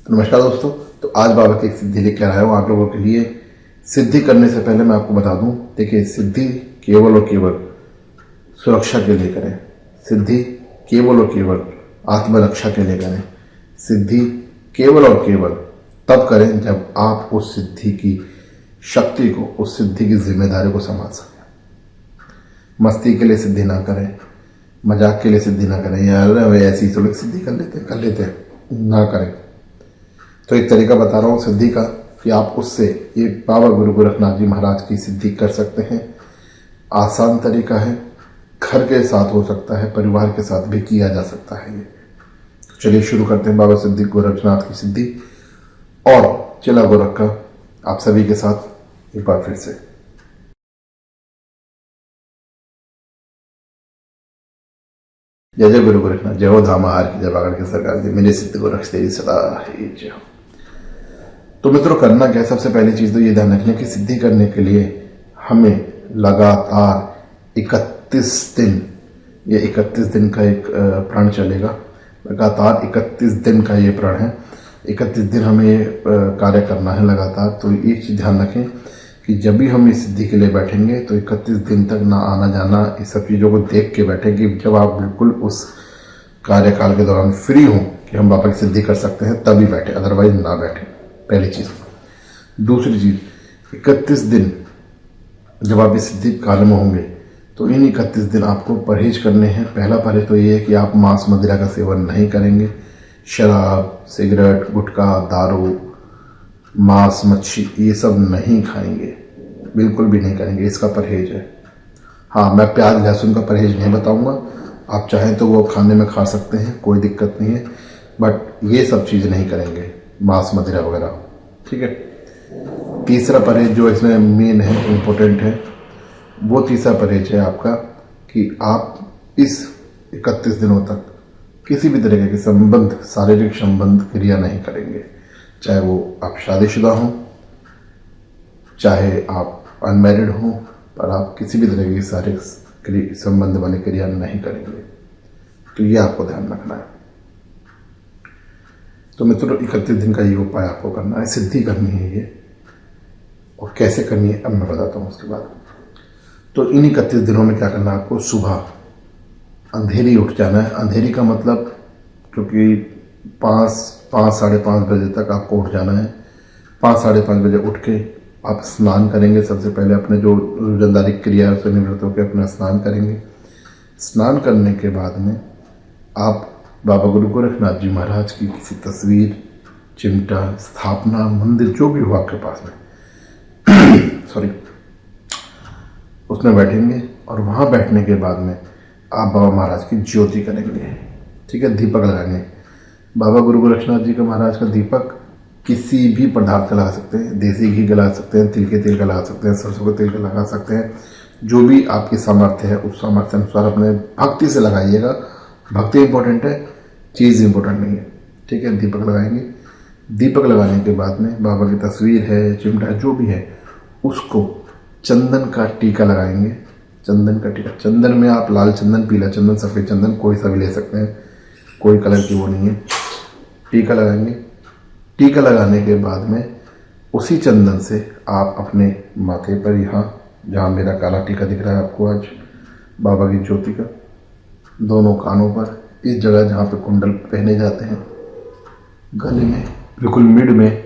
तो नमस्कार दोस्तों। तो आज बाबा की एक सिद्धि लेकर आया हूँ आप लोगों के लिए। सिद्धि करने से पहले मैं आपको बता दूं, देखिए सिद्धि केवल और केवल सुरक्षा के लिए करें। सिद्धि केवल और केवल आत्मरक्षा के लिए करें। सिद्धि केवल और केवल तब करें जब आप उस सिद्धि की शक्ति को, उस सिद्धि की जिम्मेदारी को संभाल सकें। मस्ती के लिए सिद्धि ना करें, मजाक के लिए सिद्धि ना करें, यार ऐसी थोड़ी सिद्धि कर लेते हैं, ना करें। तो एक तरीका बता रहा हूँ सिद्धि का कि आप उससे ये बाबा गुरु गोरखनाथ जी महाराज की सिद्धि कर सकते हैं। आसान तरीका है, घर के साथ हो सकता है, परिवार के साथ भी किया जा सकता है। ये चलिए शुरू करते हैं बाबा सिद्धि गोरखनाथ की सिद्धि और चला गोरख का आप सभी के साथ एक बार फिर से। जय जय गुरु गोरखनाथ, जय हो धामाहार की, जय बागड़ के सरकार जी, मेरे सिद्ध गोरख तेरी सदा ही जय हो। तो मित्रों, करना क्या है? सबसे पहली चीज तो ये ध्यान रखना कि सिद्धि करने के लिए हमें लगातार 31 दिन, ये 31 दिन का एक प्रण चलेगा। लगातार 31 दिन का ये प्रण है। 31 दिन हमें ये कार्य करना है लगातार। तो एक चीज ध्यान रखें कि जब भी हम इस सिद्धि के लिए बैठेंगे तो 31 दिन तक ना आना जाना, इस सब चीज़ों को देख के बैठेंगे। जब आप बिल्कुल उस कार्यकाल के दौरान फ्री हों कि हम बाबा की सिद्धि कर सकते हैं तभी बैठे, अदरवाइज ना बैठे। पहली चीज़। दूसरी चीज़, 31 दिन जब आप इस सिद्धि काल में होंगे तो इन 31 दिन आपको परहेज करने हैं। पहला परहेज तो ये है कि आप मांस मदिरा का सेवन नहीं करेंगे। शराब, सिगरेट, गुटखा, दारू, मांस, मच्छी ये सब नहीं खाएंगे, बिल्कुल भी नहीं करेंगे। इसका परहेज है। हाँ, मैं प्याज लहसुन का परहेज नहीं बताऊंगा। आप चाहें तो वो खाने में खा सकते हैं, कोई दिक्कत नहीं है, बट ये सब चीज़ नहीं करेंगे, मांस मदिरा वगैरह। ठीक है। तीसरा परहेज जो इसमें मेन है, इम्पोर्टेंट है, वो तीसरा परहेज है आपका कि आप इस 31 दिनों तक किसी भी तरीके के संबंध, शारीरिक संबंध क्रिया नहीं करेंगे। चाहे वो आप शादीशुदा हों, चाहे आप अनमैरिड हों, पर आप किसी भी तरह की शारीरिक संबंध वाली क्रिया नहीं करेंगे। तो ये आपको ध्यान रखना है। तो मित्रों, 31 दिन का ये उपाय आपको करना है, सिद्धि करनी है ये। और कैसे करनी है अब मैं बताता हूँ उसके बाद। तो इन 31 दिनों में क्या करना है आपको? सुबह अंधेरी उठ जाना है। अंधेरी का मतलब, क्योंकि 5 साढ़े 5 बजे तक आपको उठ जाना है। 5 साढ़े 5 बजे उठ के आप स्नान करेंगे। सबसे पहले अपने जो रोजंदारी क्रिया है उससे निवृत्त होकर अपना स्नान करेंगे। स्नान करने के बाद में आप बाबा गुरु गोरखनाथ जी महाराज की किसी तस्वीर, चिमटा, स्थापना, मंदिर जो भी हो आपके पास में सॉरी, उसमें बैठेंगे। और वहाँ बैठने के बाद में आप बाबा महाराज की ज्योति करेंगे। ठीक है। दीपक लगाएंगे। बाबा गुरु गोरखनाथ जी का महाराज का दीपक किसी भी पदार्थ का लगा सकते हैं। देसी घी का लगा सकते हैं, तिल के तेल का लगा सकते हैं, सरसों के तेल का लगा सकते हैं। जो भी आपकी सामर्थ्य है उस सामर्थ्य अनुसार अपने भक्ति से लगाइएगा। भक्ति इंपॉर्टेंट है, चीज़ इंपॉर्टेंट नहीं है। ठीक है। दीपक लगाएंगे। दीपक लगाने के बाद में बाबा की तस्वीर है, चिमटा जो भी है, उसको चंदन का टीका लगाएंगे। चंदन का टीका, चंदन में आप लाल चंदन, पीला चंदन, सफ़ेद चंदन कोई सा भी ले सकते हैं, कोई कलर की वो नहीं है। टीका लगाएंगे। टीका लगाने के बाद में उसी चंदन से आप अपने माथे पर, यहाँ जहाँ मेरा काला टीका दिख रहा है आपको आज, बाबा की ज्योति का, दोनों कानों पर, इस जगह जहाँ पे कुंडल पहने जाते हैं, गले में, बिल्कुल मिड में,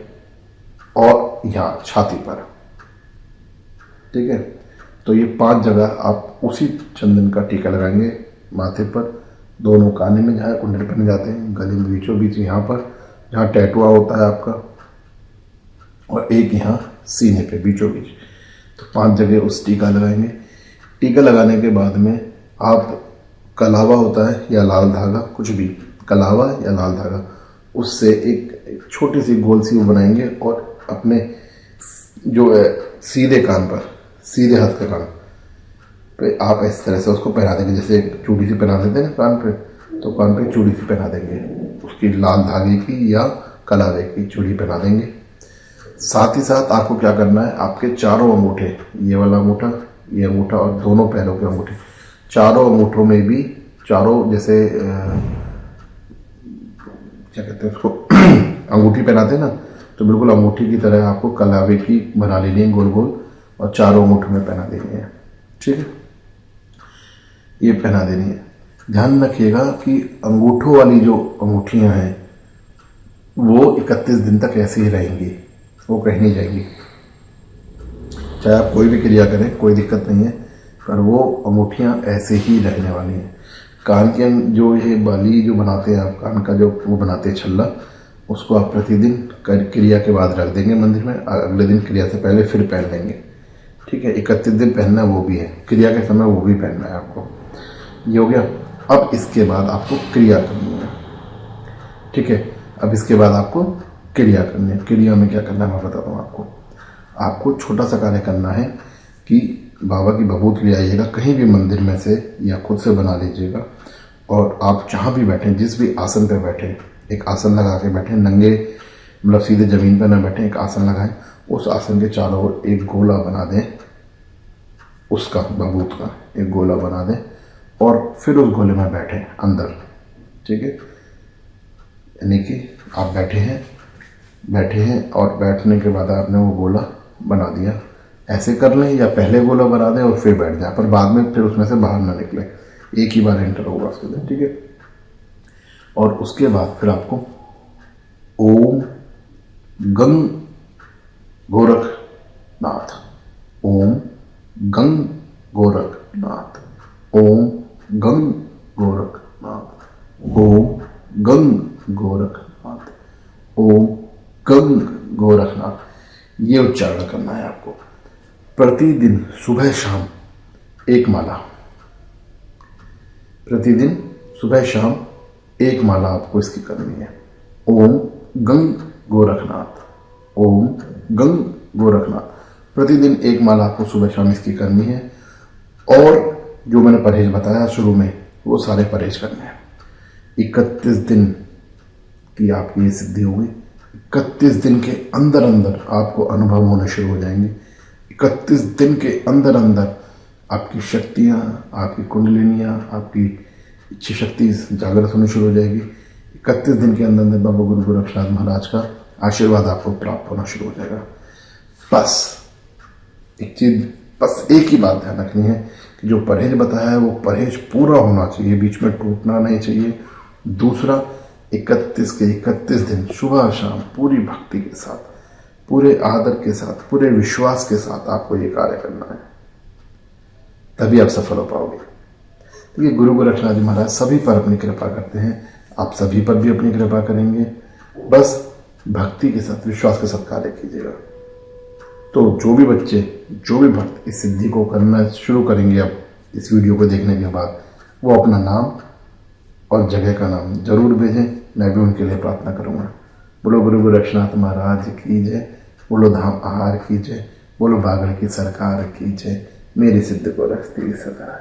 और यहाँ छाती पर। ठीक है। तो ये 5 जगह आप उसी चंदन का टीका लगाएंगे माथे पर, दोनों काने में जहाँ कुंडल पहने जाते हैं, गले में बीचों बीच यहाँ पर जहाँ टैटुआ होता है आपका, और एक यहाँ सीने पे बीचों बीच। तो 5 जगह उस टीका लगाएंगे। टीका लगाने के बाद में आप कलावा होता है या लाल धागा, कुछ भी, कलावा या लाल धागा, उससे एक छोटी सी गोल सी वो बनाएंगे और अपने जो है सीधे कान पर, सीधे हाथ के कान पे आप इस तरह से उसको पहना देंगे। जैसे एक चूड़ी सी पहना देते हैं ना कान पे, तो कान पे चूड़ी सी पहना देंगे, उसकी लाल धागे की या कलावे की चूड़ी पहना देंगे। साथ ही साथ आपको क्या करना है, आपके चारों अंगूठे, ये वाला अंगूठा, ये अंगूठा और दोनों पैरों के अंगूठे, चारों अंगूठों में भी, चारों जैसे क्या कहते हैं उसको अंगूठी पहनाते हैं ना, तो बिल्कुल अंगूठी की तरह आपको कलावे की बना लेनी है गोल गोल, और चारों अंगूठों में पहना देनी है। ठीक है, ये पहना देनी है। ध्यान रखिएगा कि अंगूठों वाली जो अंगूठियां हैं वो 31 दिन तक ऐसे ही रहेंगी, वो कहीं नहीं जाएंगी। चाहे आप कोई भी क्रिया करें कोई दिक्कत नहीं है, पर वो अंगूठियां ऐसे ही रहने वाली हैं। कान के जो ये बाली जो बनाते हैं आप, कान का जो वो बनाते हैं छल्ला, उसको आप प्रतिदिन क्रिया के बाद रख देंगे मंदिर में, अगले दिन क्रिया से पहले फिर पहन लेंगे। ठीक है, 31 दिन पहनना वो भी है, क्रिया के समय वो भी पहनना है आपको। ये हो गया। अब इसके बाद आपको क्रिया करनी है। ठीक है, अब इसके बाद आपको क्रिया करनी है। क्रिया में क्या करना है मैं बताता हूँ आपको। आपको छोटा सा कार्य करना है कि बाबा की भभूत ले आइएगा कहीं भी मंदिर में से, या खुद से बना लीजिएगा, और आप जहाँ भी बैठें, जिस भी आसन पे बैठें, एक आसन लगा के बैठें, नंगे मतलब सीधे ज़मीन पर ना बैठें, एक आसन लगाएं, उस आसन के चारों ओर एक गोला बना दें, उसका भभूत का एक गोला बना दें, और फिर उस गोले में बैठें अंदर। ठीक है, यानी कि आप बैठे हैं और बैठने के बाद आपने वो गोला बना दिया, ऐसे कर लें, या पहले गोला बना दें और फिर बैठ जाए, पर बाद में फिर उसमें से बाहर ना निकले, एक ही बार एंटर होगा उसके अंदर। ठीक है, और उसके बाद फिर आपको ओम गंग गोरखनाथ, ओम गंग गोरखनाथ, ओम गंग गोरखनाथ, ओम गंग गोरखनाथ, ओम गंग गोरखनाथ, ये उच्चारण करना है आपको प्रतिदिन सुबह शाम एक माला। प्रतिदिन सुबह शाम एक माला आपको इसकी करनी है। ओम गंग गोरखनाथ, ओम गंग गोरखनाथ, प्रतिदिन एक माला आपको सुबह शाम इसकी करनी है। और जो मैंने परहेज बताया शुरू में, वो सारे परहेज करने हैं। 31 दिन की आपकी ये सिद्धि होगी। 31 दिन के अंदर अंदर आपको अनुभव होने शुरू हो जाएंगे। 31 दिन के अंदर अंदर आपकी शक्तियाँ, आपकी कुंडलिनियाँ, आपकी इच्छा शक्ति जागृत होनी शुरू हो जाएगी। 31 दिन के अंदर अंदर बाबा गुरु गोरक्षनाथ महाराज का आशीर्वाद आपको प्राप्त होना शुरू हो जाएगा। बस एक ही बात ध्यान रखनी है कि जो परहेज बताया है वो परहेज पूरा होना चाहिए, बीच में टूटना नहीं चाहिए। दूसरा, 31 के 31 दिन सुबह शाम पूरी भक्ति के साथ, पूरे आदर के साथ, पूरे विश्वास के साथ आपको ये कार्य करना है, तभी आप सफल हो पाओगे। देखिए, गुरु गोरक्षनाथ जी महाराज सभी पर अपनी कृपा करते हैं, आप सभी पर भी अपनी कृपा करेंगे। बस भक्ति के साथ, विश्वास के साथ कार्य कीजिएगा। तो जो भी बच्चे, जो भी भक्त इस सिद्धि को करना शुरू करेंगे अब इस वीडियो को देखने के बाद, वो अपना नाम और जगह का नाम जरूर भेजें, मैं भी उनके लिए प्रार्थना करूँगा। बोलो गुरु गोरक्षनाथ महाराज की जय, बोलो धाम आहार की जय, बोलो बागड़ की सरकार की जय, मेरी सिद्ध को रखती सदा।